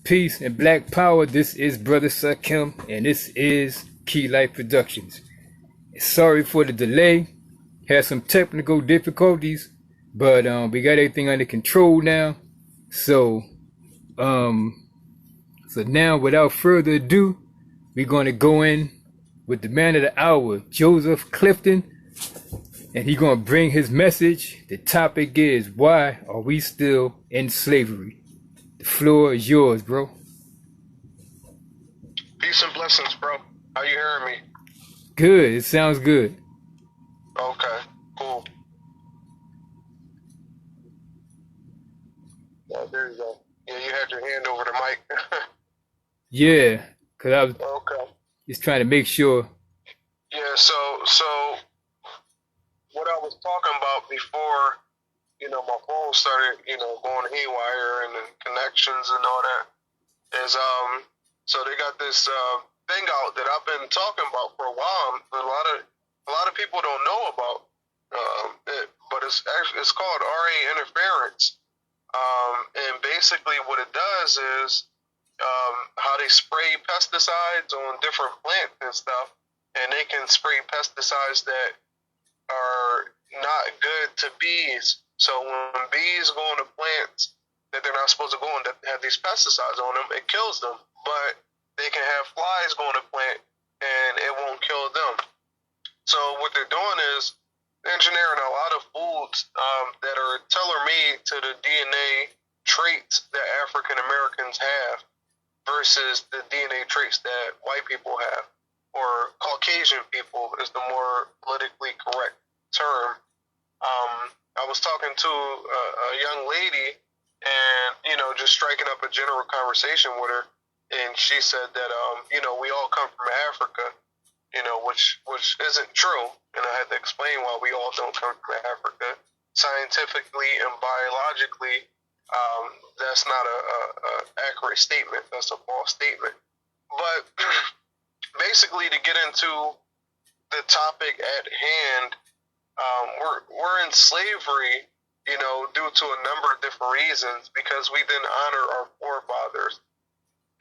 Peace and Black Power. This is Brother Sakim, and this is Key Life Productions. Sorry for the delay. Had some technical difficulties, but we got everything under control now. So um, so now, without further ado, we're going to go in with the man of the hour, Joseph Clifton, and he's going to bring his message. The topic is, why are we still in slavery? The floor is yours, bro. Peace and blessings, bro. How you hearing me? Good. It sounds good. Okay, cool. Yeah, there you go. Yeah, you had your hand over the mic. Yeah, because I was Okay. just trying to make sure. Yeah, so what I was talking about before, my phone started, going haywire and the connections and all that is so they got this thing out that I've been talking about for a while. A lot of people don't know about it, but it's called RA interference. And basically what it does is how they spray pesticides on different plants and stuff, and they can spray pesticides that are not good to bees. So when bees go into plants that they're not supposed to go in that have these pesticides on them, it kills them. But they can have flies go in the plant and it won't kill them. So what they're doing is engineering a lot of foods that are tailor-made to the DNA traits that African Americans have versus the DNA traits that white people have, or Caucasian people is the more politically correct term. I was talking to a young lady and, just striking up a general conversation with her, and she said that, we all come from Africa, which isn't true, and I had to explain why we all don't come from Africa. Scientifically and biologically, that's not a accurate statement. That's a false statement. But basically, to get into the topic at hand, we're in slavery, due to a number of different reasons, because we didn't honor our forefathers.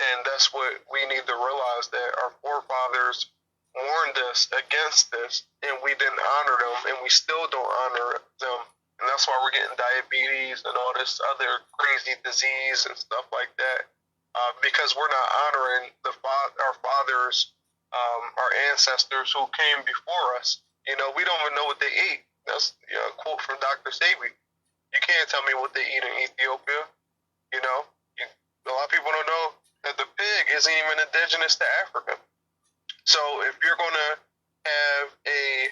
And that's what we need to realize, that our forefathers warned us against this, and we didn't honor them, and we still don't honor them. And that's why we're getting diabetes and all this other crazy disease and stuff like that, because we're not honoring our fathers, our ancestors who came before us. We don't even know what they ate. That's a quote from Dr. Sabi. You can't tell me what they eat in Ethiopia. A lot of people don't know that the pig isn't even indigenous to Africa. So if you're going to have an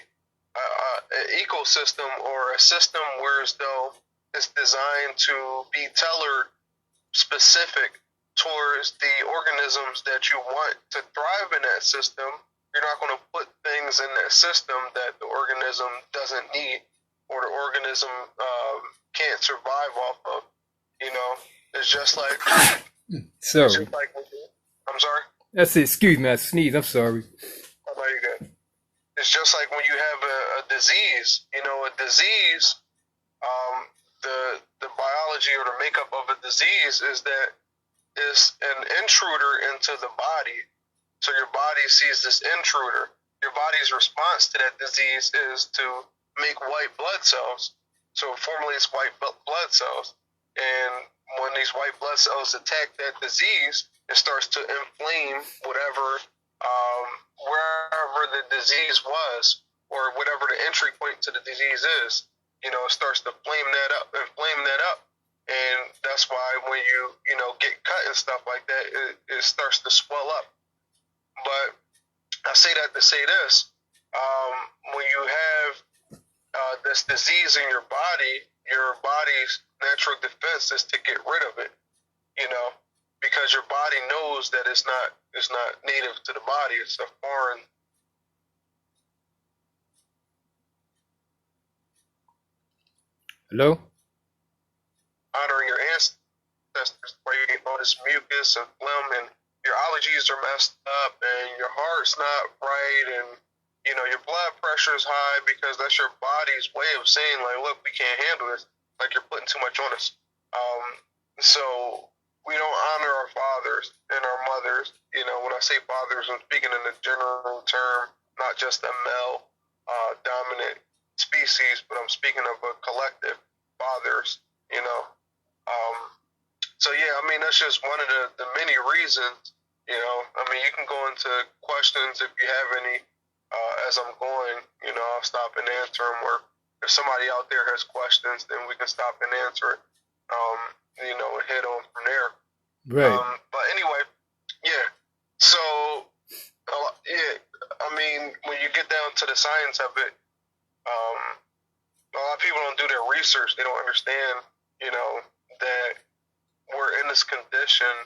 ecosystem or a system where as though it's designed to be tailored specific towards the organisms that you want to thrive in that system, you're not going to put things in that system that the organism doesn't need or the organism can't survive off of. It's just like Sorry. it's just like I'm sorry. That's it. Excuse me. I sneezed. I'm sorry. How about you good? It's just like when you have a disease. A disease. The biology or the makeup of a disease is that is an intruder into the body. So your body sees this intruder. Your body's response to that disease is to make white blood cells. So it formulates white blood cells. And when these white blood cells attack that disease, it starts to inflame whatever, wherever the disease was, or whatever the entry point to the disease is. It starts to inflame that up. And that's why when you, get cut and stuff like that, it starts to swell up. But I say that to say this, when you have this disease in your body's natural defense is to get rid of it, because your body knows that it's not native to the body, it's a foreign. Hello? Honoring your ancestors, where you get all this mucus and phlegm, and your allergies are messed up, and your heart's not right, and your blood pressure is high, because that's your body's way of saying, like, look, we can't handle this, like you're putting too much on us. So we don't honor our fathers and our mothers. You know, when I say fathers, I'm speaking in a general term, not just a male dominant species, but I'm speaking of a collective fathers. You know, so yeah, I mean that's just one of the many reasons. You know, I mean you can go into questions if you have any. As I'm going, you know, I'll stop and answer them. Or if somebody out there has questions, then we can stop and answer it. You know, and head on from there. Right. But anyway, yeah. So, yeah, I mean, when you get down to the science of it, a lot of people don't do their research. They don't understand, you know, that we're in this condition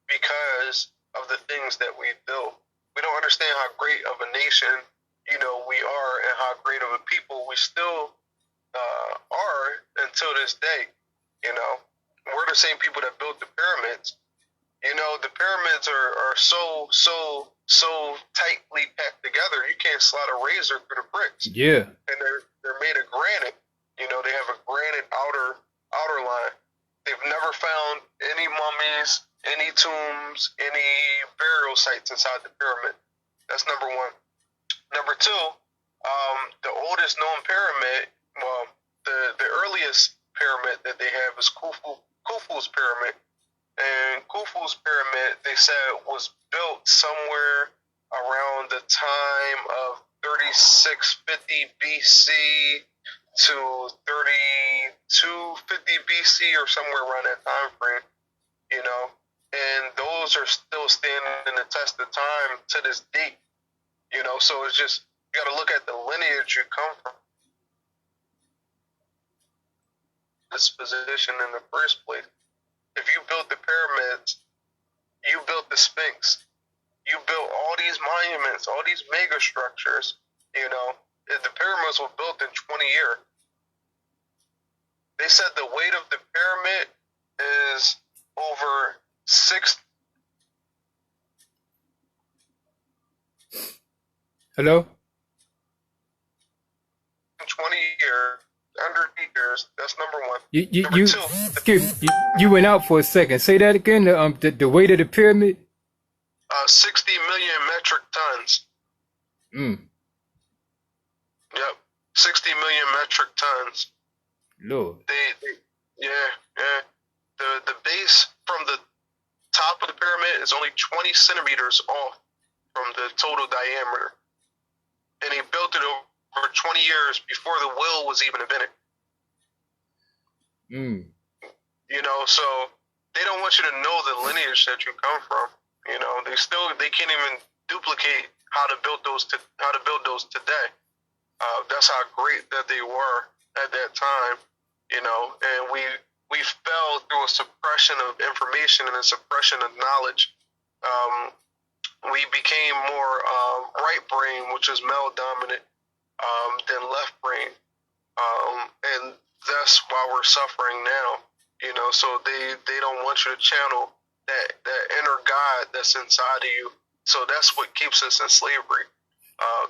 because of the things that we do. We don't understand how great of a nation, you know, we are and how great of a people we still are until this day. You know, we're the same people that built the pyramids. You know, the pyramids are so tightly packed together. You can't slide a razor through the bricks. Yeah. And they're made of granite. You know, they have a granite outer line. They've never found any mummies, any tombs, any burial sites inside the pyramid. That's number one. Number two, the oldest known pyramid, well, the earliest pyramid that they have is Khufu's pyramid. And Khufu's pyramid, they said, was built somewhere around the time of 3650 BC to 3250 BC or somewhere around that time frame, you know. And those are still standing the test of time to this date, you know. So it's just, you got to look at the lineage you come from. This position in the first place. If you built the pyramids, you built the Sphinx, you built all these monuments, all these mega structures, you know. The pyramids were built in 20 years. They said the weight of the pyramid is over 6. Hello? 20 years, under 8 years. That's number one. You excuse me, you went out for a second. Say that again. The weight of the pyramid. 60 million metric tons. Yep, 60 million metric tons. Lord. Yeah. The base from the top of the pyramid is only 20 centimeters off from the total diameter, and he built it over 20 years before the wheel was even invented. You know, so they don't want you to know the lineage that you come from. You know, they can't even duplicate how to build those today. That's how great that they were at that time. You know, and we fell through a suppression of information and a suppression of knowledge. We became more right brain, which is male dominant, than left brain, and that's why we're suffering now. You know, so they don't want you to channel that inner God that's inside of you. So that's what keeps us in slavery.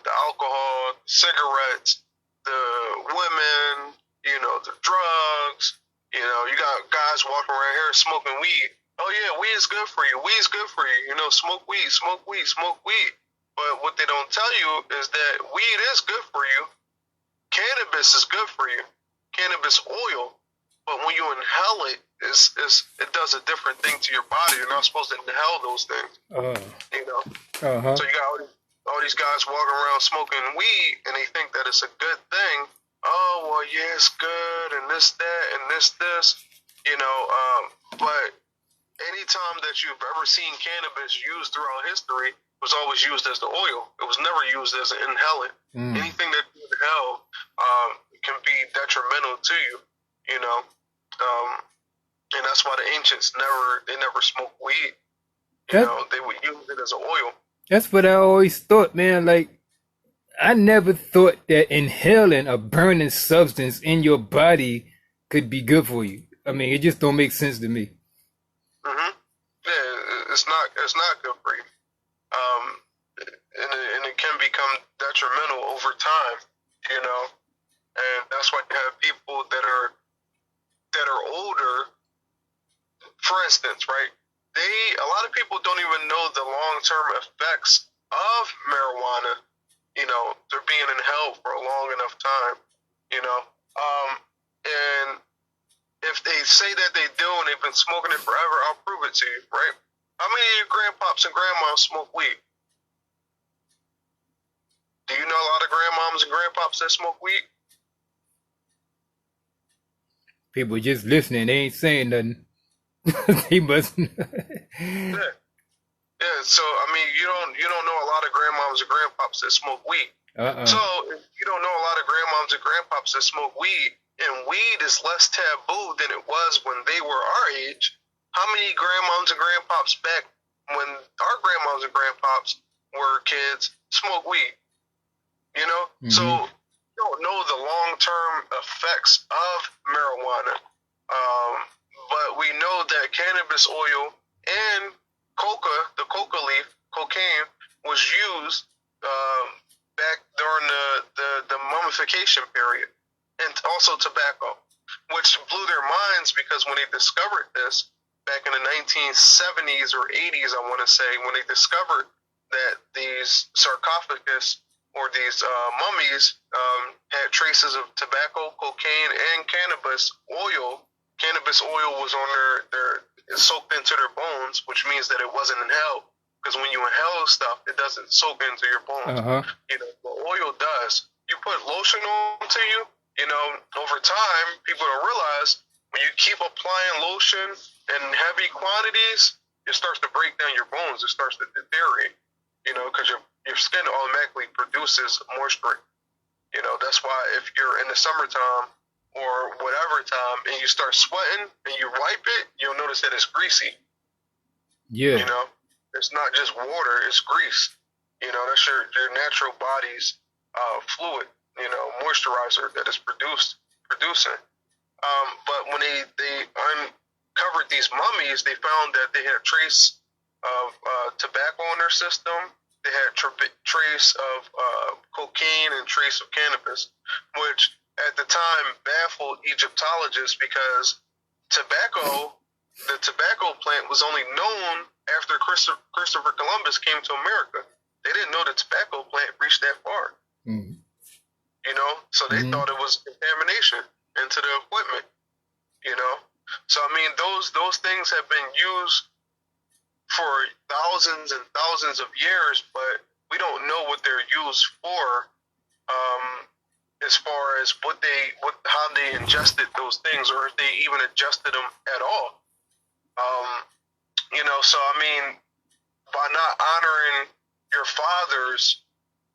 The alcohol, cigarettes, the women, you know, the drugs. You know, you got guys walking around here smoking weed. Oh yeah, weed is good for you. Weed is good for you. You know, smoke weed, smoke weed, smoke weed. But what they don't tell you is that weed is good for you. Cannabis is good for you. Cannabis oil. But when you inhale it, it does a different thing to your body. You're not supposed to inhale those things. You know. So you got all these guys walking around smoking weed, and they think that it's a good thing. Oh well, yeah, it's good, and this, that, and this. You know, but anytime that you've ever seen cannabis used throughout history, it was always used as the oil. It was never used as an inhalant. Anything that you inhale can be detrimental to you. You know, and that's why the ancients never smoked weed. You know, they would use it as an oil. That's what I always thought, man. Like, I never thought that inhaling a burning substance in your body could be good for you. I mean, it just don't make sense to me. Yeah, it's not good for you. And it can become detrimental over time. You know, and that's why you have people that are older. For instance, right? a lot of people don't even know the long-term effects of marijuana. You know, they're being in hell for a long enough time. You know, and if they say that they do and they've been smoking it forever, I'll prove it to you, right? How many of your grandpops and grandmas smoke weed? Do you know a lot of grandmoms and grandpops that smoke weed? People just listening, they ain't saying nothing. They must. Yeah. Yeah, so I mean, you don't know a lot of grandmoms and grandpops that smoke weed. So if you don't know a lot of grandmoms and grandpops that smoke weed, and weed is less taboo than it was when they were our age, how many grandmoms and grandpops back when our grandmoms and grandpops were kids smoke weed? You know, so you don't know the long-term effects of marijuana, but we know that cannabis oil and the coca leaf, cocaine, was used back during the mummification period, and also tobacco, which blew their minds because when they discovered this back in the 1970s or 80s, I want to say, when they discovered that these sarcophagus or these mummies had traces of tobacco, cocaine, and cannabis oil. Cannabis oil was on their soaked into their bones, which means that it wasn't inhaled. Because when you inhale stuff, it doesn't soak into your bones. You know, the oil does. You put lotion onto you, you know, over time, people don't realize when you keep applying lotion in heavy quantities, it starts to break down your bones. It starts to deteriorate, you know, because your skin automatically produces moisture. You know, that's why if you're in the summertime or whatever time and you start sweating and you wipe it, you'll notice that it's greasy. Yeah. You know, it's not just water, it's grease. You know, that's your natural body's fluid, you know, moisturizer that is producing. But when they uncovered these mummies, they found that they had a trace of tobacco in their system. They had trace of cocaine and trace of cannabis, which at the time baffled Egyptologists because the tobacco plant was only known after Christopher Columbus came to America. They didn't know the tobacco plant reached that far. You know, so they thought it was contamination into the equipment. You know, so I mean, those things have been used for thousands and thousands of years, but we don't know what they're used for, as far as how they ingested those things, or if they even ingested them at all. You know, so I mean, by not honoring your fathers,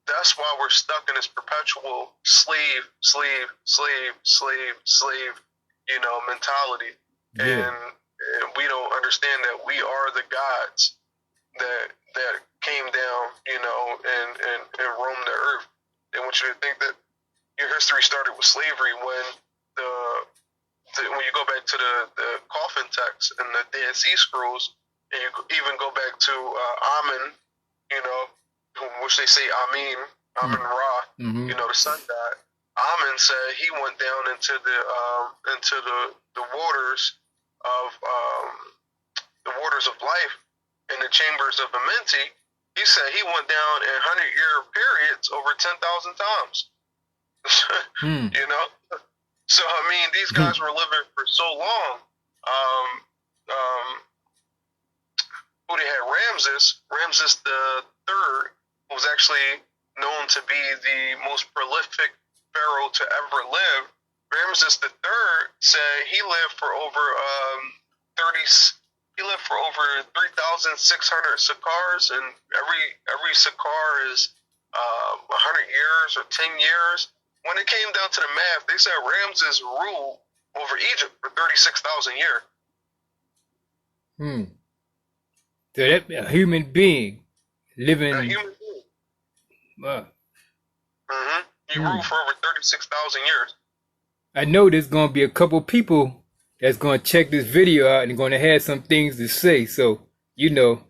that's why we're stuck in this perpetual slave, you know, mentality. Yeah. And we don't understand that we are the gods that came down, you know, and roamed the earth. They want you to think that your history started with slavery when when you go back to the coffin text and the Dead Sea Scrolls, and you even go back to Amun, you know, which they say Amun Ra, you know, the sun god. Amun said he went down into the waters of life in the chambers of Amenti. He said he went down in 100-year periods over 10,000 times. You know, so I mean, these guys were living for so long. Who they had? Ramses the Third, who was actually known to be the most prolific pharaoh to ever live. Ramses the Third said he lived for over 3,600 sakars, and every sakar is 100 years or 10 years. When it came down to the math, they said Ramses ruled over Egypt for 36,000 years. So that a human being living. A human being. He ruled for over 36,000 years. I know there's gonna be a couple people that's gonna check this video out and gonna have some things to say. So you know,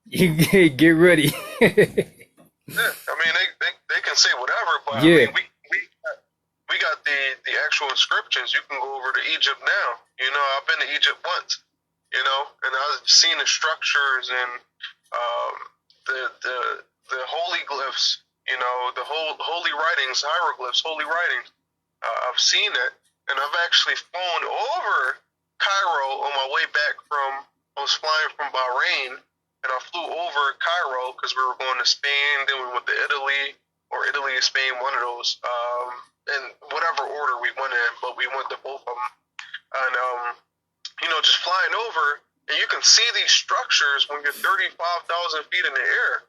you get ready. Yeah, I mean they can say whatever, but yeah. I mean, we got the actual inscriptions. You can go over to Egypt now. You know, I've been to Egypt once. you know, and I've seen the structures and um, the holy glyphs, you know, the holy writings, hieroglyphs, holy writings. I've seen it, and I've actually flown over Cairo on my way back from. I was flying from Bahrain, and I flew over Cairo because we were going to Spain. Then we went to Italy, or Italy and Spain, one of those, in whatever order we went in, but we went to both of them. And you know, just flying over, and you can see these structures when you're 35,000 feet in the air.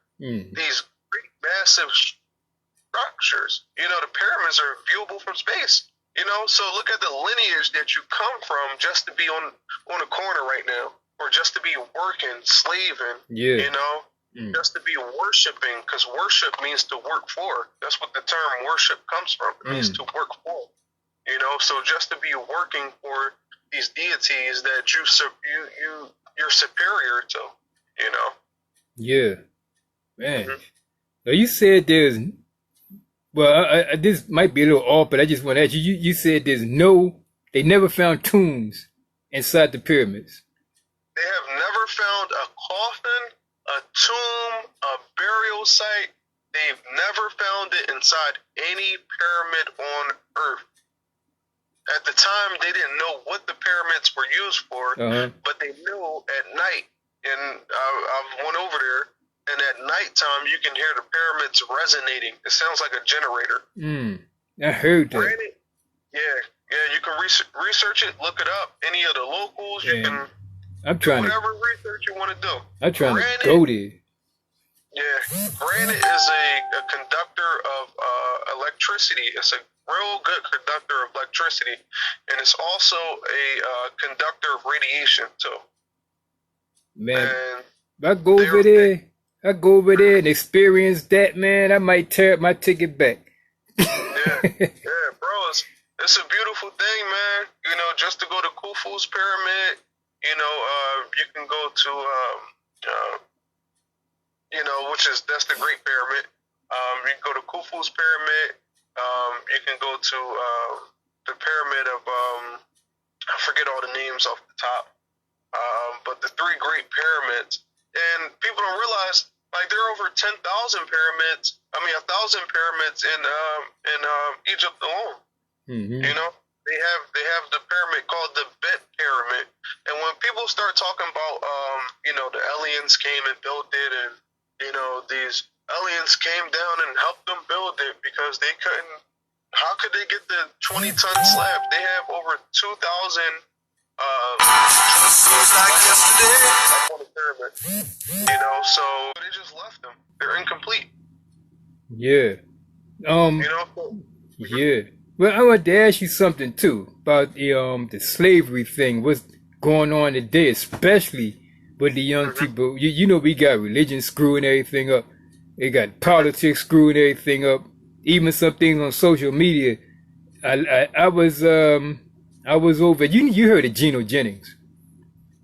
These great, massive structures. You know, the pyramids are viewable from space. You know, so look at the lineage that you come from just to be on a corner right now, or just to be working, slaving. Yeah. You know, just to be worshiping, because worship means to work for. That's what the term worship comes from. It means to work for. You know, so just to be working for these deities that you're superior to. You know. Yeah, man. Now you said there's. Well, this might be a little off, but I just want to ask you. You said they never found tombs inside the pyramids. They have never found a coffin, a tomb, a burial site. They've never found it inside any pyramid on Earth. At the time, they didn't know what the pyramids were used for, but they knew at night, and I went over there, and at nighttime, you can hear the pyramids resonating. It sounds like a generator. I heard that. Granted, yeah, you can research it, look it up. Any of the locals, you can do whatever research you want to do. I'm trying to go there. Yeah, granite is a conductor of electricity. It's a real good conductor of electricity, and it's also a conductor of radiation too. Man, if I go over there and experience that, man, I might tear up my ticket back. yeah, bro, it's a beautiful thing, man. You know, just to go to Khufu's pyramid, you know, you can go to you know, that's the Great Pyramid. You can go to Khufu's pyramid. You can go to the pyramid of I forget all the names off the top. But the three Great Pyramids, and people don't realize, like, there are over 10,000 pyramids. 1,000 pyramids in Egypt alone. You know, they have the pyramid called the Bet Pyramid, and when people start talking about you know, the aliens came and built it, and you know, these aliens came down and helped them build it because they couldn't. How could they get the 20-ton slab? They have over 2,000. You know, so they just left them. They're incomplete. Yeah. You know. Yeah. Well, I want to ask you something too about the slavery thing. What's going on today, especially with the young people? You know, we got religion screwing everything up. They got politics screwing everything up. Even some things on social media. I was over. You heard of Geno Jennings?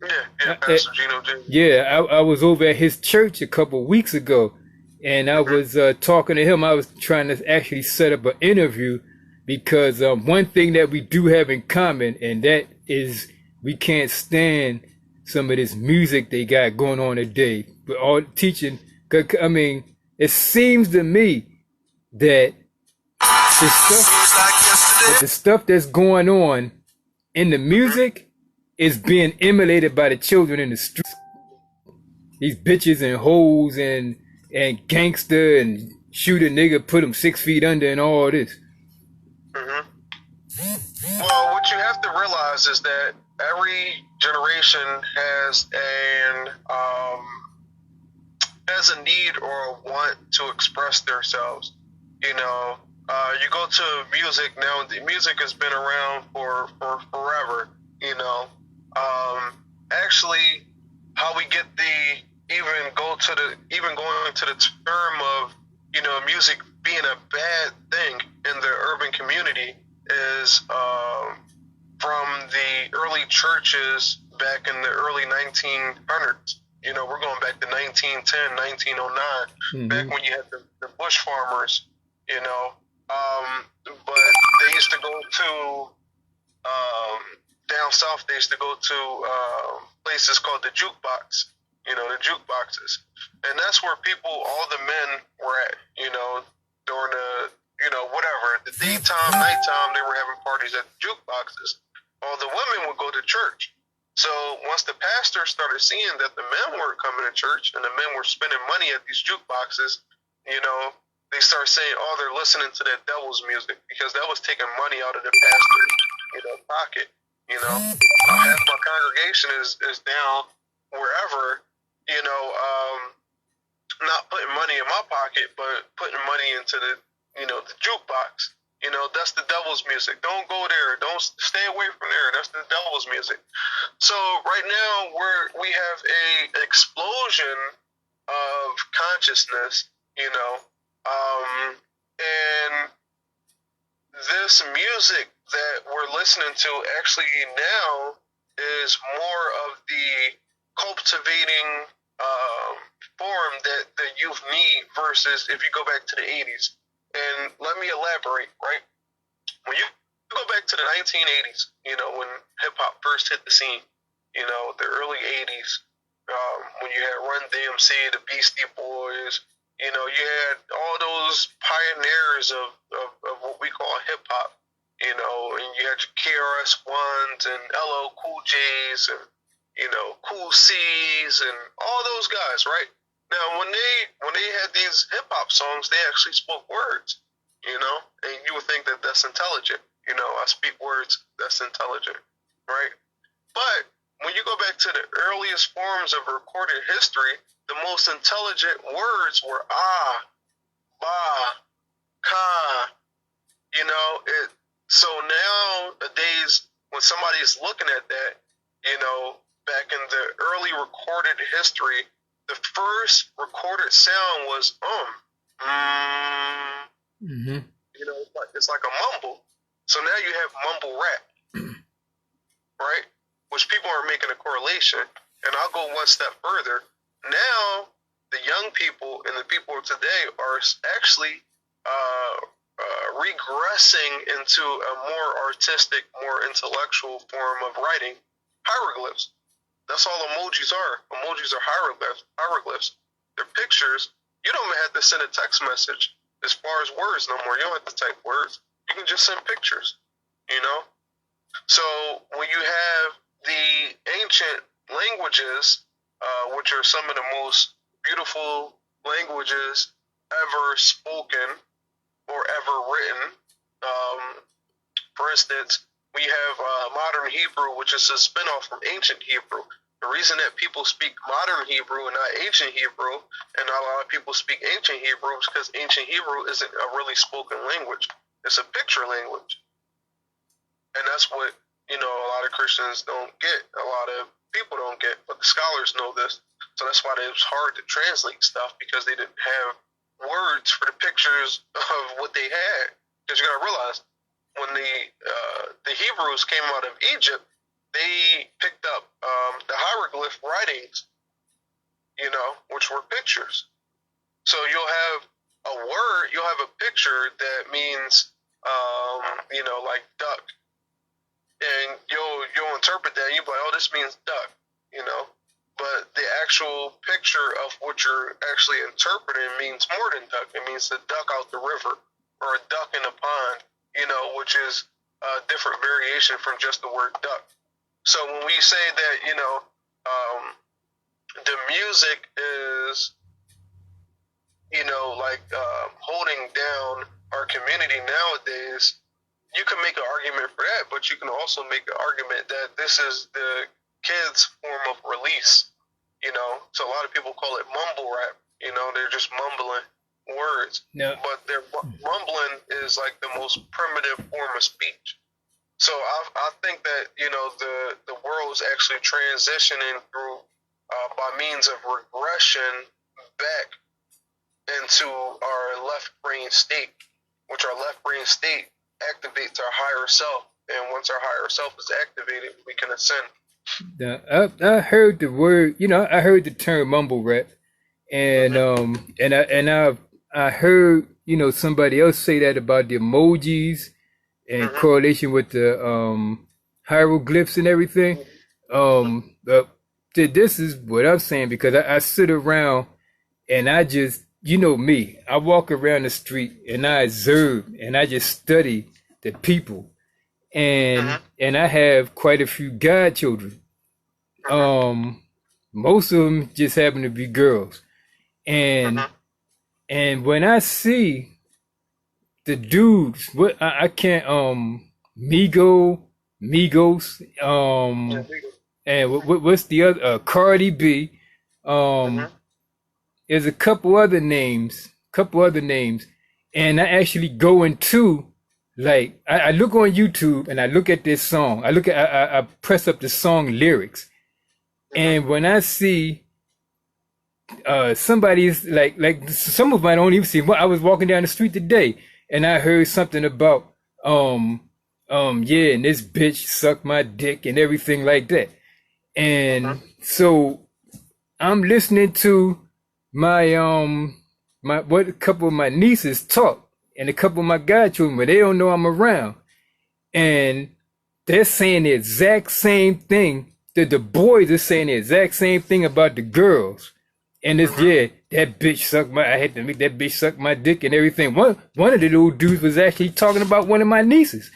Yeah, Pastor Geno Jennings. Yeah, I was over at his church a couple of weeks ago, and I was talking to him. I was trying to actually set up an interview because one thing that we do have in common, and that is we can't stand some of this music they got going on today. We're all teaching. I mean, it seems to me that the stuff that's going on in the music is being emulated by the children in the streets. These bitches and hoes and gangster and shoot a nigga, put him 6 feet under and all this. Well, what you have to realize is that every generation has a need or a want to express themselves. You know, you go to music now. The music has been around for forever. You know, actually, how we get going to the term of, you know, music being a bad thing in the urban community is from the early churches back in the early 1900s. You know, we're going back to 1910, 1909, back when you had the bush farmers, you know. But they used to go to, down south, they used to go to places called the jukebox. The jukeboxes, and that's where all the men were at. During whatever, the daytime, nighttime, they were having parties at the jukeboxes. All the women would go to church. So once the pastor started seeing that the men weren't coming to church and the men were spending money at these jukeboxes, they started saying, "Oh, they're listening to that devil's music," because that was taking money out of the pastor's, pocket. Half my congregation is down wherever, not putting money in my pocket, but putting money into the jukebox. That's the devil's music. Don't go there. Don't stay away from there. That's the devil's music. So right now we have a explosion of consciousness, and this music that we're listening to actually now is more of the cultivating form that the youth need versus if you go back to the 80s. And let me elaborate, right? When you go back to the 1980s, when hip-hop first hit the scene, the early 80s, when you had Run DMC, the Beastie Boys, you had all those pioneers of what we call hip-hop, and you had your KRS-Ones and LL Cool J's and, Cool C's and all those guys, right? Now, when they had these hip-hop songs, they actually spoke words, and you would think that that's intelligent. I speak words, that's intelligent, right? But when you go back to the earliest forms of recorded history, the most intelligent words were ah, ba, ka, So nowadays, when somebody is looking at that, back in the early recorded history, the first recorded sound was Mm-hmm. It's like a mumble. So now you have mumble rap, right? Which people are making a correlation. And I'll go one step further. Now the young people and the people of today are actually regressing into a more artistic, more intellectual form of writing, hieroglyphs. That's all emojis are. Emojis are hieroglyphs. They're pictures. You don't even have to send a text message as far as words no more. You don't have to type words. You can just send pictures, So when you have the ancient languages, which are some of the most beautiful languages ever spoken or ever written, for instance, we have modern Hebrew, which is a spinoff from ancient Hebrew. The reason that people speak modern Hebrew and not ancient Hebrew, and not a lot of people speak ancient Hebrew, is because ancient Hebrew isn't a really spoken language. It's a picture language. And that's what, a lot of Christians don't get. A lot of people don't get, but the scholars know this. So that's why it was hard to translate stuff, because they didn't have words for the pictures of what they had. Because you got to realize, when the Hebrews came out of Egypt, they picked up the hieroglyph writings, which were pictures. So you'll have a word, you'll have a picture that means, like duck, and you'll interpret that, and you'll be like, oh, this means duck, But the actual picture of what you're actually interpreting means more than duck. It means the duck out the river, or a duck in a pond, which is a different variation from just the word duck. So when we say that, the music is, holding down our community nowadays, you can make an argument for that, but you can also make an argument that this is the kids' form of release, So a lot of people call it mumble rap, they're just mumbling words. No. But their mumbling is like the most primitive form of speech. So I think that, the world is actually transitioning through by means of regression back into our left brain state, which our left brain state activates our higher self. And once our higher self is activated, we can ascend. I heard the word, I heard the term mumble rap, and I heard somebody else say that about the emojis in correlation with the hieroglyphs and everything. this is what I'm saying, because I sit around and I just, you know me, I walk around the street and I observe and I just study the people, Mhm. and I have quite a few godchildren. Mhm. Most of them just happen to be girls, and Mhm. when I see the dudes, what I can't Migos, Yeah. Legal. and what's the other, Cardi B, um, Mhm. there's a couple other names, and I actually go into, like, I look on YouTube and I look at this song. I press up the song lyrics, Mhm. and when I see somebody's like some of them I don't even see. I was walking down the street today and I heard something about um yeah, and this bitch sucked my dick and everything like that. Mhm. And so I'm listening to my what a couple of my nieces talk and a couple of my godchildren, but they don't know I'm around. And they're saying the exact same thing that the boys are saying the exact same thing about the girls. And it's, Mhm. yeah, that bitch sucked my, I had to make that bitch suck my dick and everything. One of the little dudes was actually talking about one of my nieces,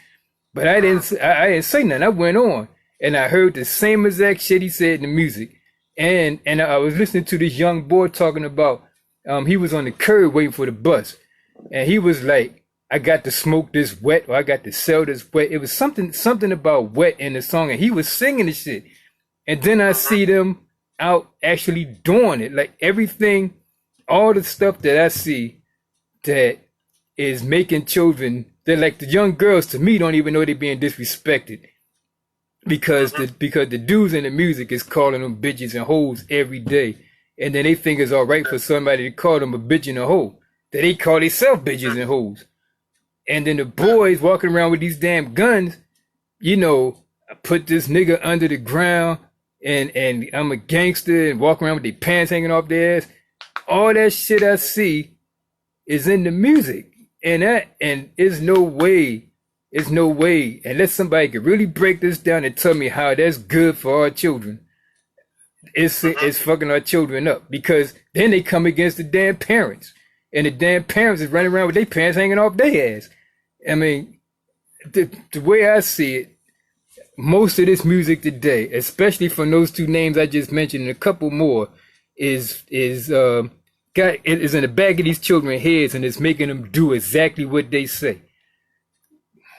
but Mhm. I didn't say nothing. I went on and I heard the same exact shit he said in the music. And I was listening to this young boy talking about, he was on the curb waiting for the bus, and he was like, I got to smoke this wet, or I got to sell this wet. It was something about wet in the song, and he was singing the shit. And then I Mhm. see them out actually doing it. Like everything, all the stuff that I see that is making children, they're like the young girls to me don't even know they're being disrespected, because Mhm. the dudes in the music is calling them bitches and hoes every day. And then they think it's all right for somebody to call them a bitch and a hoe. That they call themselves bitches and hoes. And then the boys walking around with these damn guns, you know, I put this nigga under the ground, and I'm a gangster, and walk around with their pants hanging off their ass. All that shit I see is in the music. And there's no way, unless somebody could really break this down and tell me how that's good for our children. Mhm. It's fucking our children up, because then they come against the damn parents. And the damn parents is running around with their pants hanging off their ass. I mean, the way I see it, most of this music today, especially from those two names I just mentioned and a couple more, is in the back of these children's heads, and it's making them do exactly what they say.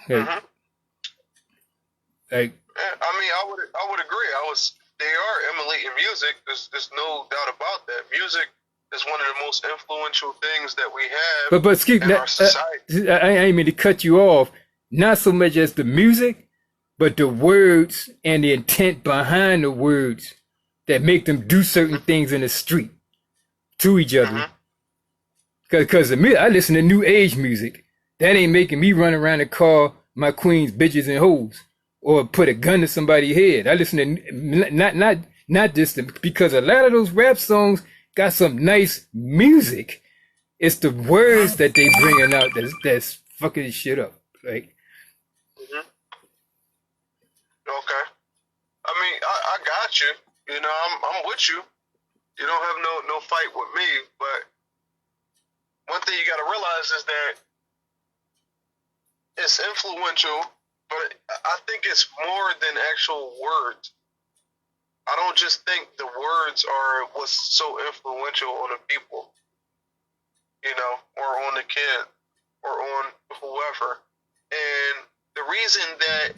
Like, Mhm. like Yeah, I mean, I would agree. They are emulating music. There's no doubt about that. Music is one of the most influential things that we have but excuse in me, our society. I ain't mean to cut you off. Not so much as the music, but the words and the intent behind the words that make them do certain Mhm. things in the street to each other. Mhm. Cause I listen to new age music. That ain't making me run around and call my queens bitches and hoes, or put a gun to somebody's head. I listen to not just because a lot of those rap songs got some nice music. It's the words that they bringing out that's fucking shit up. Like, Mhm. Okay. I mean, I got you. You know, I'm with you. You don't have no fight with me. But one thing you got to realize is that it's influential, but I think it's more than actual words. I don't just think the words are what's so influential on the people, or on the kid, or on whoever. And the reason that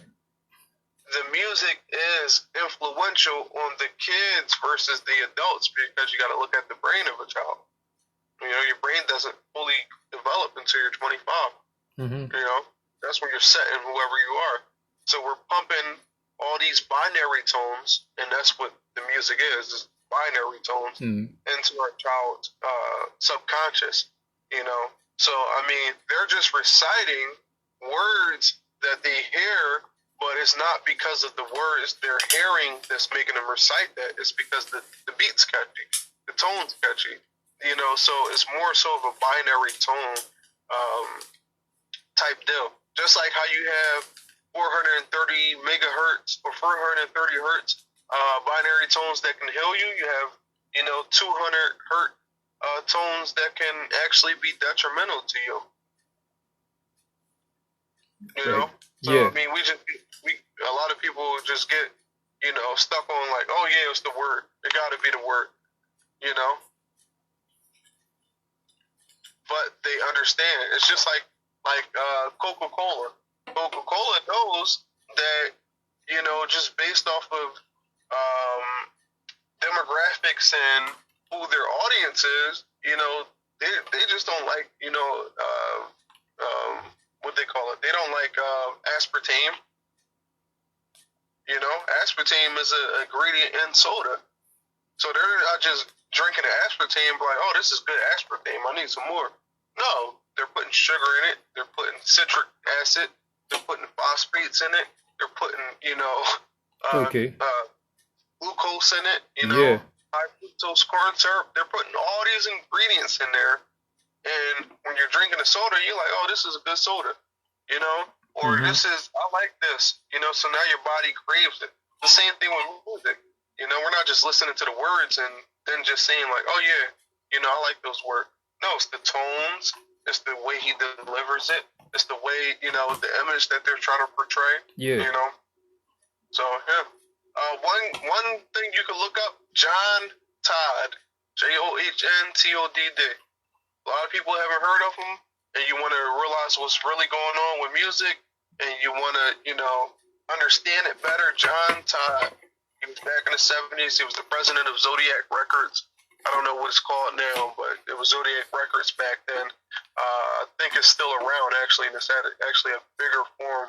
the music is influential on the kids versus the adults, because you got to look at the brain of a child. Your brain doesn't fully develop until you're 25. mm-hmm. That's when you're setting whoever you are. So we're pumping all these binary tones, and that's what the music is binary tones into our child's subconscious. So I mean, they're just reciting words that they hear, but it's not because of the words they're hearing that's making them recite that. It's because the beat's catchy, the tone's catchy. So it's more so of a binary tone type deal. Just like how you have 430 megahertz or 430 hertz binary tones that can heal you. You have, 200 hertz tones that can actually be detrimental to you. You know? So, Yeah. I mean, a lot of people just get, stuck on like, oh yeah, it's the word. It gotta be the word, you know? But they understand. It's just like Coca-Cola. Coca-Cola knows that, just based off of demographics and who their audience is, they just don't like, what they call it. They don't like aspartame. Aspartame is an ingredient in soda. So they're not just drinking the aspartame like, oh, this is good aspartame, I need some more. No, they're putting sugar in it. They're putting citric acid. They're putting phosphates in it. They're putting, glucose in it, high fructose corn syrup. They're putting all these ingredients in there. And when you're drinking a soda, you're like, oh, this is a good soda, or this is, I like this, so now your body craves it. The same thing with music. We're not just listening to the words and then just saying like, oh yeah, I like those words. No, it's the tones, it's the way he delivers it, it's the way, the image that they're trying to portray. Yeah. So yeah. One thing you can look up, John Todd, JOHNTODD. A lot of people haven't heard of him, and you want to realize what's really going on with music, and you want to, understand it better. John Todd. He was back in the 70s. He was the president of Zodiac Records. I don't know what it's called now, but it was Zodiac Records back then. I think it's still around, actually, and it's actually a bigger form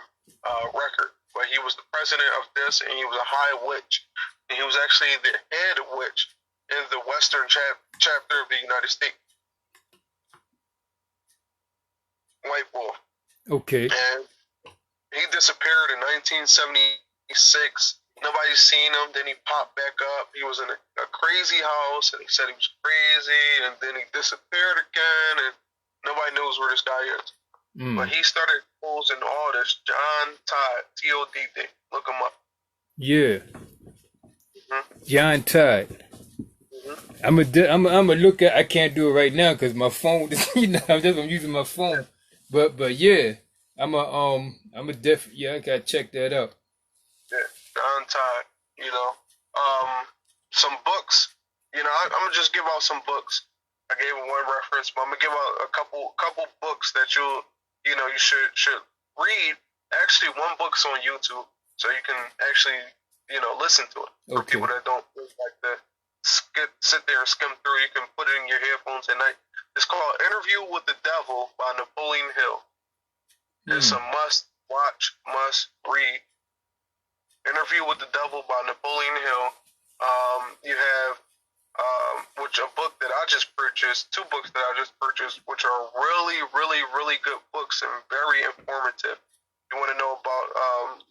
record. But he was the president of this, and he was a high witch. And he was actually the head witch in the Western chapter of the United States. White wolf. Okay. And he disappeared in 1976. Nobody's seen him. Then he popped back up. He was in a crazy house, and he said he was crazy, and then he disappeared again, and nobody knows where this guy is. But he started exposing all this. John Todd, T-O-D-D. Look him up. Yeah. John Todd. I'm a look at. I can't do it right now because my phone. I'm using my phone. But yeah, I gotta check that out. Yeah, John Todd. Some books. I'm gonna just give out some books. I gave him one reference, but I'm gonna give out a couple books that you should read. Actually, one book's on YouTube, so you can actually listen to it. For people that don't like to sit there and skim through, you can put it in your headphones at night. It's called Interview with the Devil by Napoleon Hill. It's a must watch, must read. Interview with the Devil by Napoleon Hill. You have a book that I just purchased, two books that I just purchased, which are really, really, really good books and very informative. You want to know about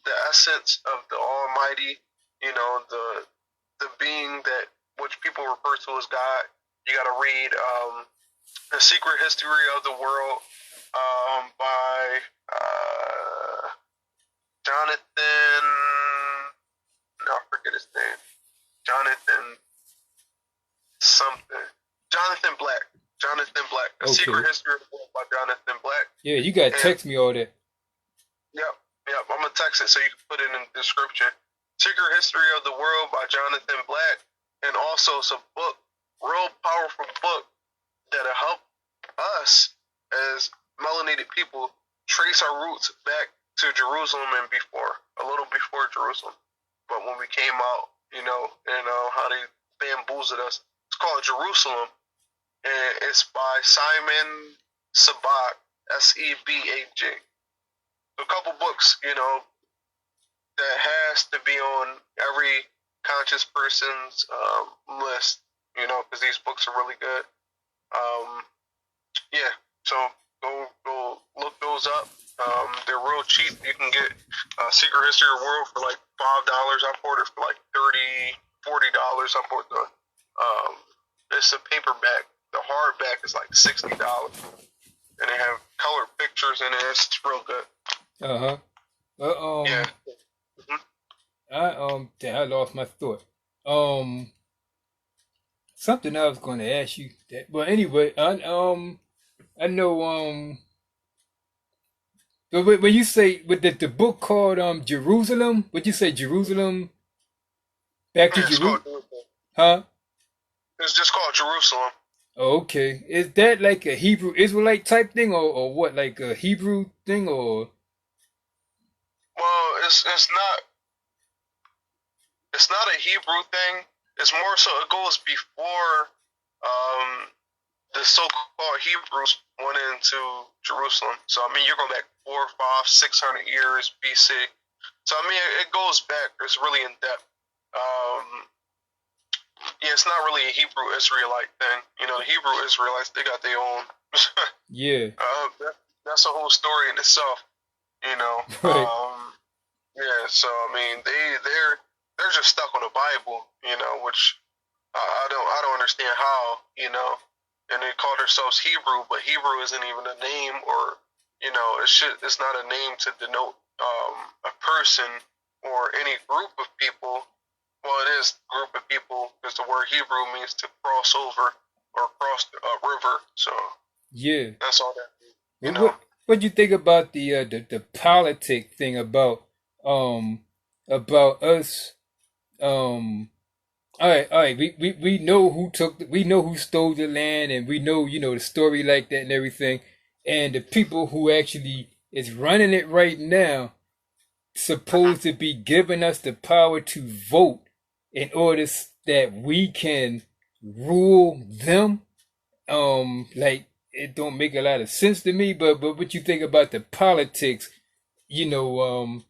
the essence of the Almighty, the being that which people refer to as God. You got to read The Secret History of the World by Jonathan. I forget his name. Jonathan Black. A Secret History of the World by Jonathan Black. Yeah, you gotta text me all that. Yep. I'm gonna text it so you can put it in the description. Secret History of the World by Jonathan Black, and also it's a book, real powerful book that'll help us as melanated people trace our roots back to Jerusalem and a little before Jerusalem. But when we came out, and how they bamboozled us. It's called Jerusalem, and it's by Simon Sebag, S-E-B-A-G. A couple books, that has to be on every conscious person's list, because these books are really good. So go look those up. They're real cheap. You can get Secret History of the World for like $5. I bought it for like $40. I bought it's a paperback. The hardback is like $60, and they have colored pictures in it. It's real good. Yeah. Damn, I lost my thought. Um, Something I was going to ask you that, but anyway, I know but when you say with the book called Jerusalem, would you say Jerusalem back to Yeah, it's Jerusalem? called Jerusalem. Huh? It's just called Jerusalem. Oh, okay. Is that like a Hebrew Israelite type thing, or what? Like a Hebrew thing, or Well, it's not a Hebrew thing. It's more so it goes before um, the so-called Hebrews went into Jerusalem. So I mean, you're going back 400, 500, 600 years BC. So I mean, it goes back. It's really in depth. Um, yeah, it's not really a Hebrew Israelite thing. You know, the Hebrew Israelites, they got their own. yeah, That's a whole story in itself. You know. right? Yeah. So I mean, they're just stuck on the Bible. You know, which I don't understand how. You know, and they call themselves Hebrew, but Hebrew isn't even a name, or you know, it's not a name to denote a person or any group of people. Well, it is a group of people because the word Hebrew means to cross over or cross a river. So Yeah. that's all that means, you Well, know. what do you think about the politic thing um about us all right. We know who we know who stole the land, and we know, the story like that and everything. And the people who actually is running it right now Mhm. supposed to be giving us the power to vote in order that we can rule them. Like, it don't make a lot of sense to me, but what you think about the politics, you know,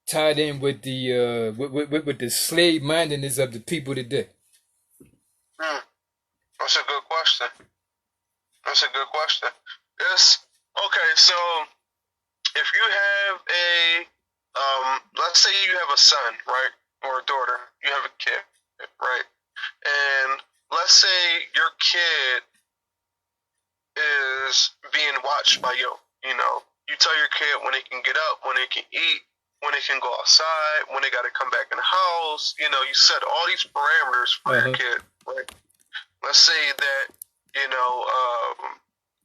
tied in with the with the slave mindedness of the people today? Hmm. That's a good question. That's a good question. It's okay. So if you have let's say you have a son, right, or a daughter, you have a kid, right, and let's say your kid is being watched by you. You know, you tell your kid when they can get up, when they can eat, when they can go outside, when they got to come back in the house. You know, you set all these parameters for your Uh-huh. kid, right? Let's say that, you know,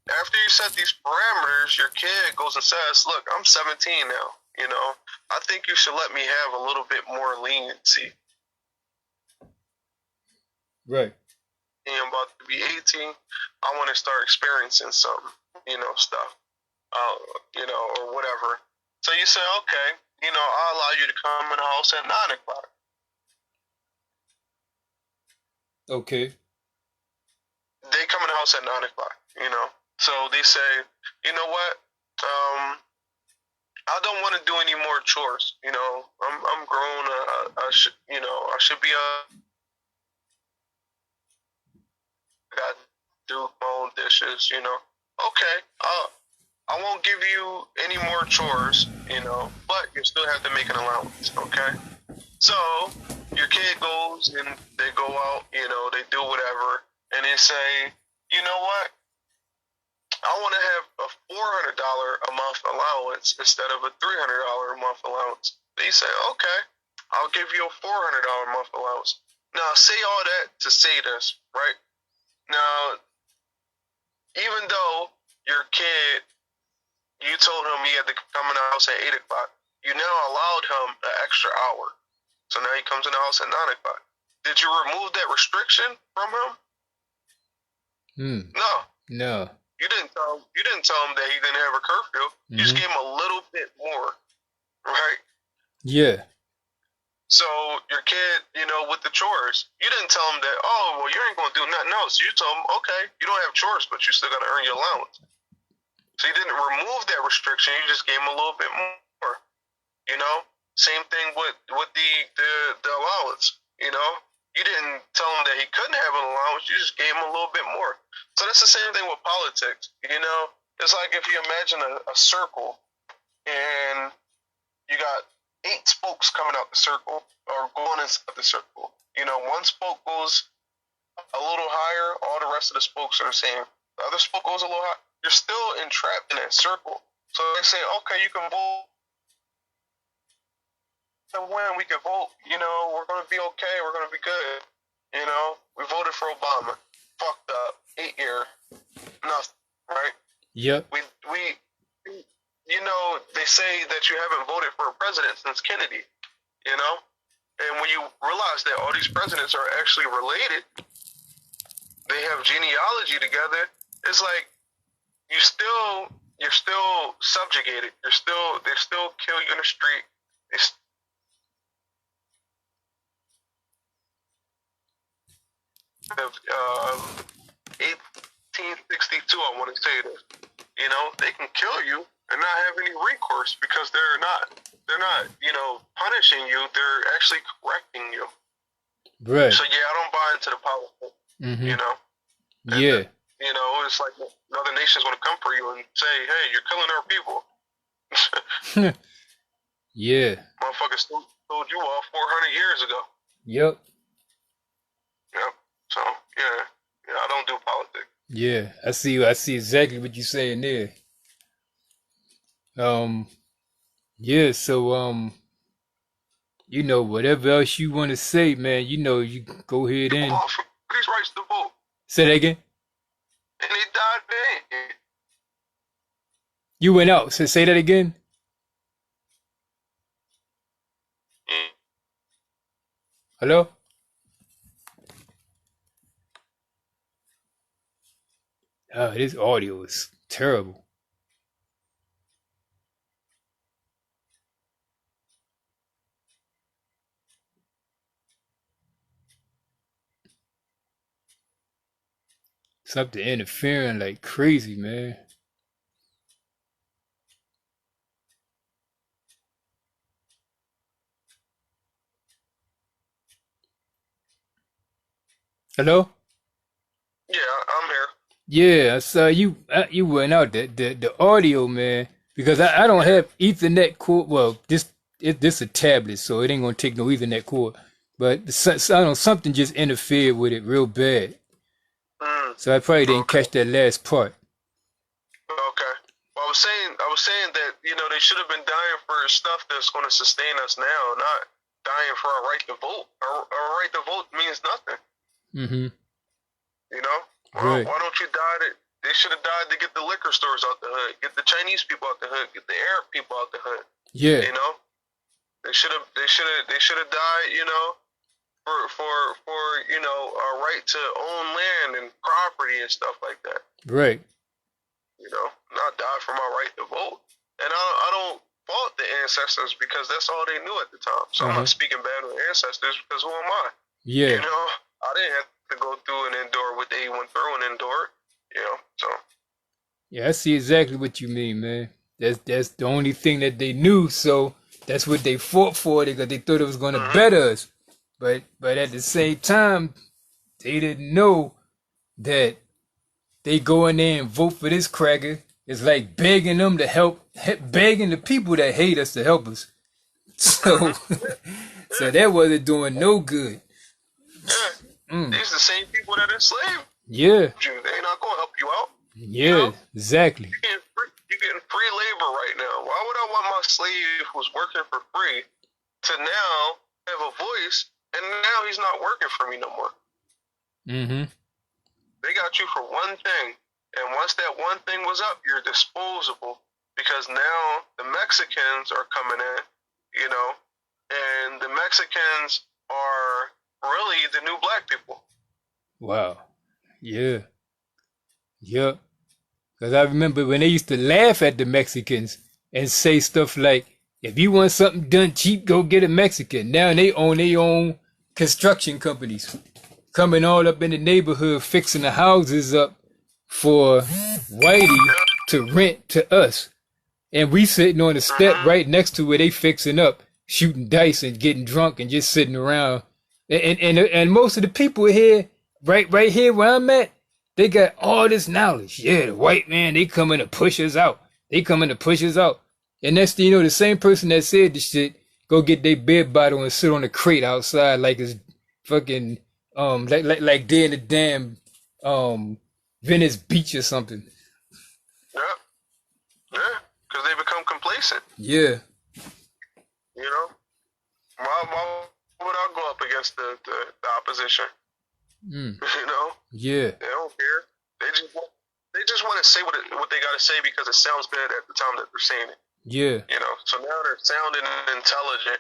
after you set these parameters, your kid goes and says, "Look, I'm 17 now. You know, I think you should let me have a little bit more leniency. Right. I'm about to be 18. I want to start experiencing some, stuff, or whatever." So you say, "Okay, I'll allow you to come in the house at 9 o'clock." Okay. They come in the house at 9 o'clock. So they say, "You know what? I don't want to do any more chores. I'm grown. I should be I got to do my own dishes. Okay, I won't give you any more chores. But you still have to make an allowance. Okay." So your kid goes and they go out. They do whatever, and they say, "You know what? I want to have a $400 a month allowance instead of a $300 a month allowance." They say, "Okay, I'll give you a $400 a month allowance." Now, say all that to say this, right? Now, even though your kid, you told him he had to come in the house at 8 o'clock, you now allowed him an extra hour. So now he comes in the house at 9 o'clock. Did you remove that restriction from him? Hmm. No. No. You didn't tell him that he didn't have a curfew. You just Mm-hmm. gave him a little bit more, right? Yeah. So your kid, with the chores, you didn't tell him that, "Oh, well, you ain't gonna do nothing else." You told him, "Okay, you don't have chores, but you still gotta earn your allowance." So you didn't remove that restriction. You just gave him a little bit more. Same thing with the allowance. You didn't tell him that he couldn't have an allowance. You just gave him a little bit more. So that's the same thing with politics. It's like if you imagine a circle and you got 8 spokes coming out the circle or going inside the circle. One spoke goes a little higher, all the rest of the spokes are the same. The other spoke goes a little higher. You're still entrapped in that circle. So they say, "Okay, you can vote gonna win. We can vote. You know, we're gonna be okay. We're gonna be good. You know, we voted for Obama. Fucked up. 8 years. Nothing. Right? Yep. We, you know, they say that you haven't voted for a president since Kennedy. You know, and when you realize that all these presidents are actually related, they have genealogy together. It's like you're still subjugated. They still kill you in the street. They 1862, I want to say this. You know, they can kill you and not have any recourse because they're not, you know, punishing you. They're actually correcting you. Right. So yeah, I don't buy into the politics. Mm-hmm. You know. And, yeah. You know, it's like another nation's going to come for you and say, "Hey, you're killing our people." Yeah. Motherfuckers told you off 400 years ago. Yep. Yep. So yeah, I don't do politics. Yeah, I see exactly what you're saying there. Yeah, so you know, whatever else you want to say, man, you know, you go ahead and For these rights to vote. Say that again. And they died vain. You went out, so say that again. Hello? Oh, this audio is terrible. Something interfering like crazy, man. Hello? Yeah, I'm here. Yeah, I saw you went out the audio, man, because I don't have Ethernet cord. Well, this a tablet, so it ain't gonna take no Ethernet cord. But I don't know, something just interfered with it real bad. So I probably didn't catch that last part. Okay. Well, I was saying that, you know, they should have been dying for stuff that's going to sustain us now, not dying for our right to vote. Our right to vote means nothing. Mm-hmm. You know? Right. Why don't you die they should have died to get the liquor stores out the hood, get the Chinese people out the hood, get the Arab people out the hood. Yeah. You know? They should have died, you know, for you know, our right to own land and property and stuff like that. Right. You know, not die for my right to vote. And I don't fault the ancestors because that's all they knew at the time. So I'm not speaking bad of the ancestors because who am I? Yeah. You know, I didn't have to go through and endure what they went through and endured. You know, so. Yeah, I see exactly what you mean, man. That's the only thing that they knew, so that's what they fought for because they thought it was going to better us. But at the same time, they didn't know that they go in there and vote for this cracker. It's like begging them to help, begging the people that hate us to help us. So, so that wasn't doing no good. Yeah. These are the same people that enslaved Yeah. you. They're not going to help you out. Yeah, you know? exactly. You're getting free labor right now. Why would I want my slave who's working for free to now have a voice and now he's not working for me no more? Mm-hmm. They got you for one thing. And once that one thing was up, you're disposable because now the Mexicans are coming in, you know, and the Mexicans are really the new black people. Wow. Yeah. Yep. Because I remember when they used to laugh at the Mexicans and say stuff like, if you want something done cheap, go get a Mexican. Now they own their own construction companies, coming all up in the neighborhood, fixing the houses up for Whitey to rent to us. And we sitting on the step right next to where they fixing up, shooting dice and getting drunk and just sitting around. And most of the people here, right here where I'm at, they got all this knowledge. Yeah, the white man, they coming to push us out. They coming to push us out. And that's, you know, the same person that said the shit, go get their beer bottle and sit on a crate outside like it's fucking, like they're in the damn, Venice Beach or something. Yeah. Yeah. Because they become complacent. Yeah. You know? Why would I go up against the opposition? Mm. You know? Yeah. They don't care. They just want to say what they got to say because it sounds good at the time that they're saying it. Yeah. You know? So now they're sounding intelligent,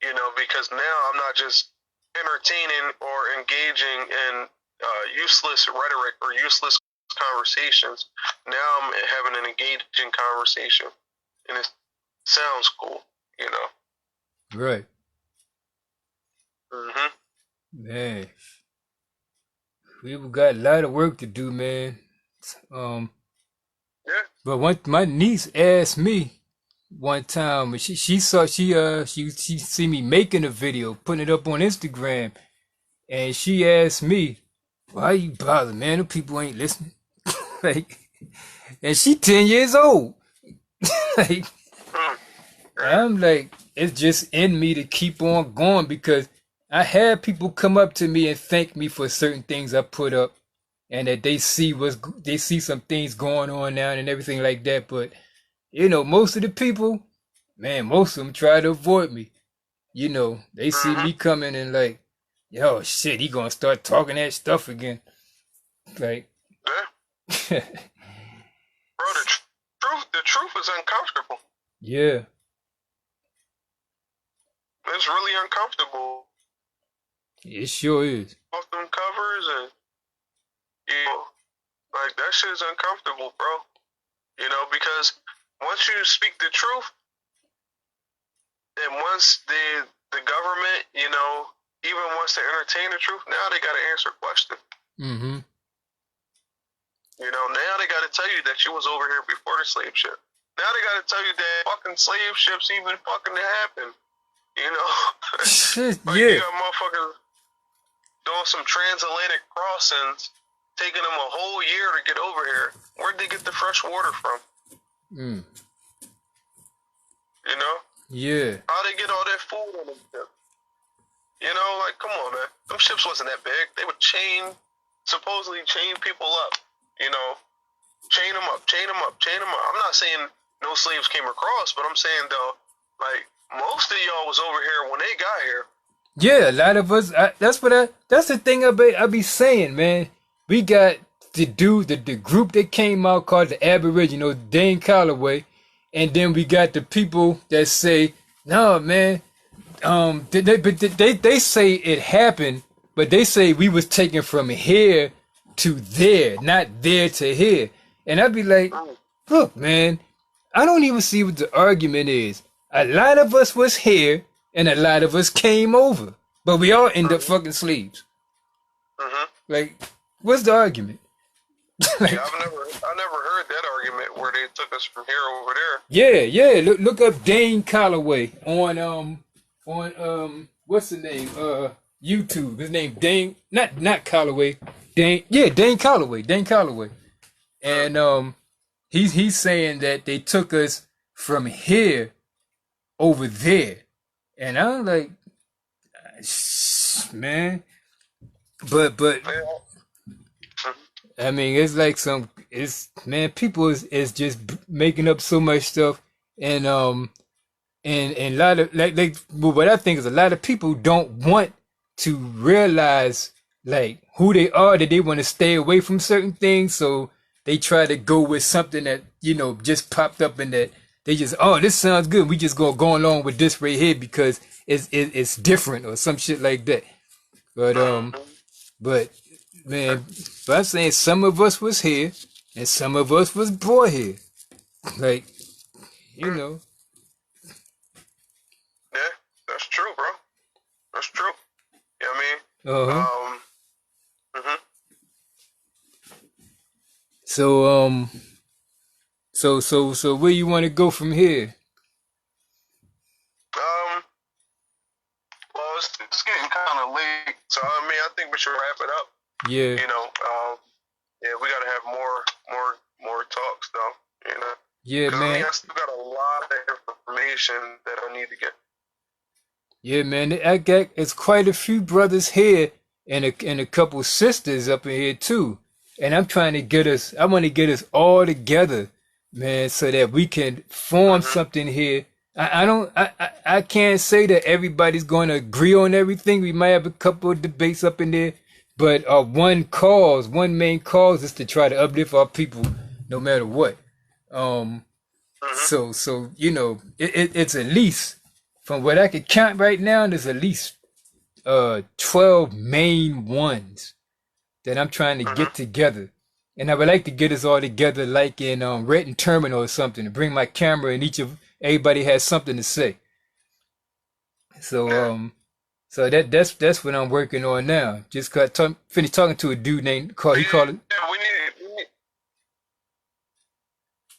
you know, because now I'm not just entertaining or engaging in useless rhetoric or useless conversations. Now I'm having an engaging conversation, and it sounds cool, you know. Right. Mhm. Man, we've got a lot of work to do, man. Um, Yeah. but my niece asked me one time when she see me making a video, putting it up on Instagram, and she asked me, "Why you bother, man? The people ain't listening." Like, and she 10 years old. Like, Mm. I'm like, it's just in me to keep on going because I had people come up to me and thank me for certain things I put up, and that they see some things going on now and everything like that. But you know, most of the people, man, most of them try to avoid me. You know, they see Mhm. me coming and like, yo, shit, he gonna start talking that stuff again. Like, Yeah. Bro, the truth is uncomfortable. yeah, It's really uncomfortable. it sure is. Off them covers and you know, like that shit is uncomfortable, bro. You know, because once you speak the truth, and once the government, you know, even wants to entertain the truth, now they gotta answer questions. Mm-hmm. You know, now they gotta tell you that you was over here before the slave ship. Now they gotta tell you that fucking slave ships even fucking happened. You know? Shit, Like yeah. you got motherfuckers doing some transatlantic crossings, taking them a whole year to get over here. Where'd they get the fresh water from? Mm. You know? Yeah. How'd they get all that food on them ships? You know, like, come on, man. Them ships wasn't that big. They would supposedly chain people up. You know, chain them up. I'm not saying no slaves came across, but I'm saying, though, like, most of y'all was over here when they got here. Yeah, a lot of us. That's the thing I be saying, man. We got the group that came out called the Aboriginal, Dane Calloway, and then we got the people that say, no, man. They say it happened, but they say we was taken from here to there, not there to here. And I'd be like, look, man, I don't even see what the argument is. A lot of us was here, and a lot of us came over, but we all end up fucking slaves. Mm-hmm. Like, what's the argument? Like, yeah, I never heard that argument where they took us from here over there. Yeah. Look up Dane Calloway on what's the name? YouTube. His name Dane, not Calloway. Dane Calloway. And he's saying that they took us from here over there. And I'm like, man. But I mean, it's like people is just making up so much stuff, and a lot of like what I think is a lot of people don't want to realize like who they are, that they want to stay away from certain things, so they try to go with something that, you know, just popped up, and that they just, oh, this sounds good, we just go along with this right here because it's different or some shit like that. But man, but I'm saying some of us was here and some of us was brought here, like, you know. Yeah, that's true, bro. That's true. You know what I mean? Uh-huh. Mm-hmm. So where you want to go from here? Well, it's getting kind of late, so I mean, I think we should wrap it up. Yeah. You know, yeah, we gotta have more talks, though. You know. Yeah, man. I mean, I still got a lot of information that I need to get. Yeah, man. It's quite a few brothers here and a couple sisters up in here too. And I'm trying to get us. I want to get us all together, man, so that we can form something here I can't say that everybody's going to agree on everything. We might have a couple of debates up in there, but one main cause is to try to uplift our people no matter what. Um, Mm-hmm. so it's at least, from what I can count right now, there's at least 12 main ones that I'm trying to Mm-hmm. get together. And I would like to get us all together like in Renton Terminal or something, to bring my camera and everybody has something to say. So Yeah. that's what I'm working on now. Just finished talking to a dude named he called it.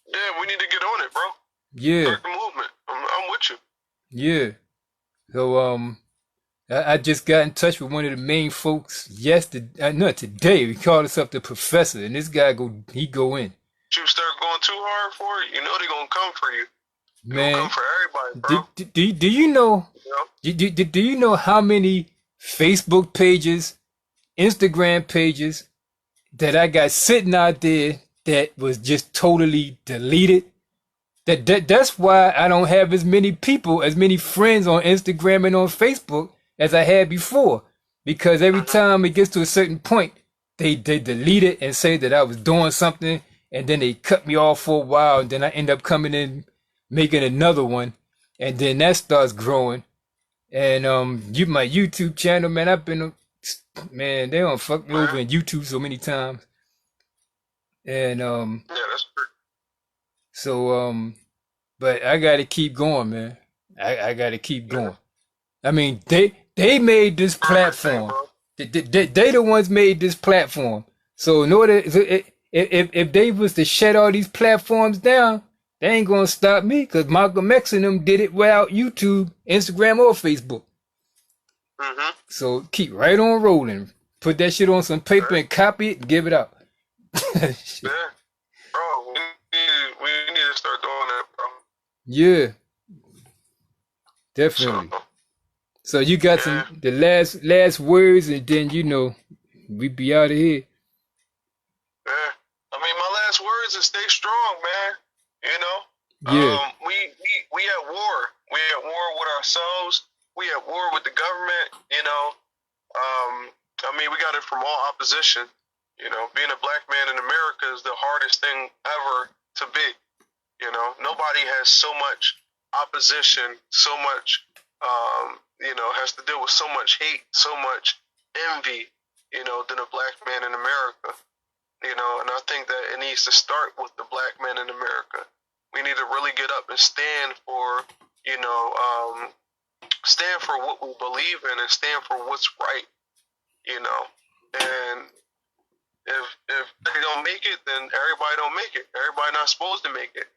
Yeah, we need to get on it, bro. Yeah, Start the movement. I'm with you. yeah. So I just got in touch with one of the main folks yesterday, not today. We called us up the professor, and this guy go in. You start going too hard for it, you know they're gonna come for you. They're gonna come Man, for everybody, bro. do you know You know? do you know how many Facebook pages, Instagram pages that I got sitting out there that was just totally deleted? That's why I don't have as many friends on Instagram and on Facebook as I had before. Because every Mm-hmm. time it gets to a certain point, they delete it and say that I was doing something, and then they cut me off for a while, and then I end up coming in making another one, and then that starts growing. And my YouTube channel, man, man, they don't fuck me over Man. in YouTube so many times. And Yeah, that's true. so but I gotta keep going, man. I gotta keep Yeah. going. I mean, they made this Everything, platform. bro. They the ones made this platform. So in order, if they was to shut all these platforms down, they ain't gonna stop me, because Malcolm X and them did it without YouTube, Instagram, or Facebook. Mm-hmm. So keep right on rolling. Put that shit on some paper and copy it and give it out. Yeah, bro. We need to start doing that, bro. Yeah, definitely. So So you got yeah, the last words, and then we be out of here. yeah. I mean, my last words is stay strong, man. You know, Yeah, we at war. We at war with ourselves. We at war with the government. You know, I mean, we got it from all opposition. You know, being a black man in America is the hardest thing ever to be. You know, nobody has so much opposition, so much, has to deal with so much hate, so much envy, than a black man in America. And I think that it needs to start with the black man in America. We need to really get up and stand for, stand for what we believe in and stand for what's right, and if they don't make it, then everybody don't make it. Everybody not supposed to make it.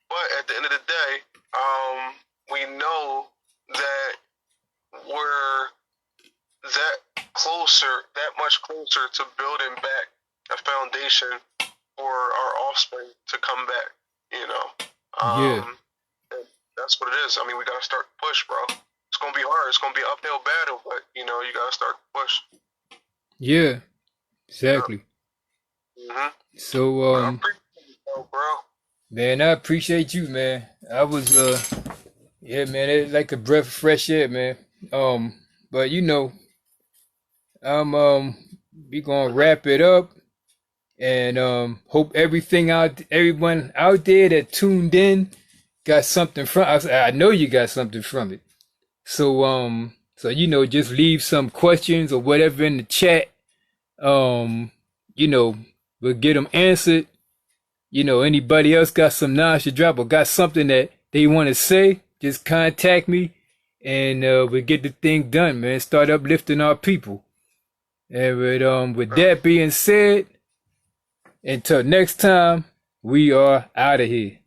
But at the end of the day, we know that we're that much closer to building back a foundation for our offspring to come back. yeah, And that's what it is. I mean, we gotta start the push, bro. It's gonna be hard. It's gonna be an uphill battle, but you gotta start the push. yeah, exactly. Mm-hmm. So I appreciate you, bro. man, I appreciate you, man. I was yeah, man, it's like a breath of fresh air, man. But I'm we gonna wrap it up, and hope everyone out there that tuned in got something from. I know you got something from it. So just leave some questions or whatever in the chat. Um, we'll get them answered. Anybody else got some knowledge to drop or got something that they want to say, just contact me, and we'll get the thing done, man. Start uplifting our people. And with that being said, until next time, we are out of here.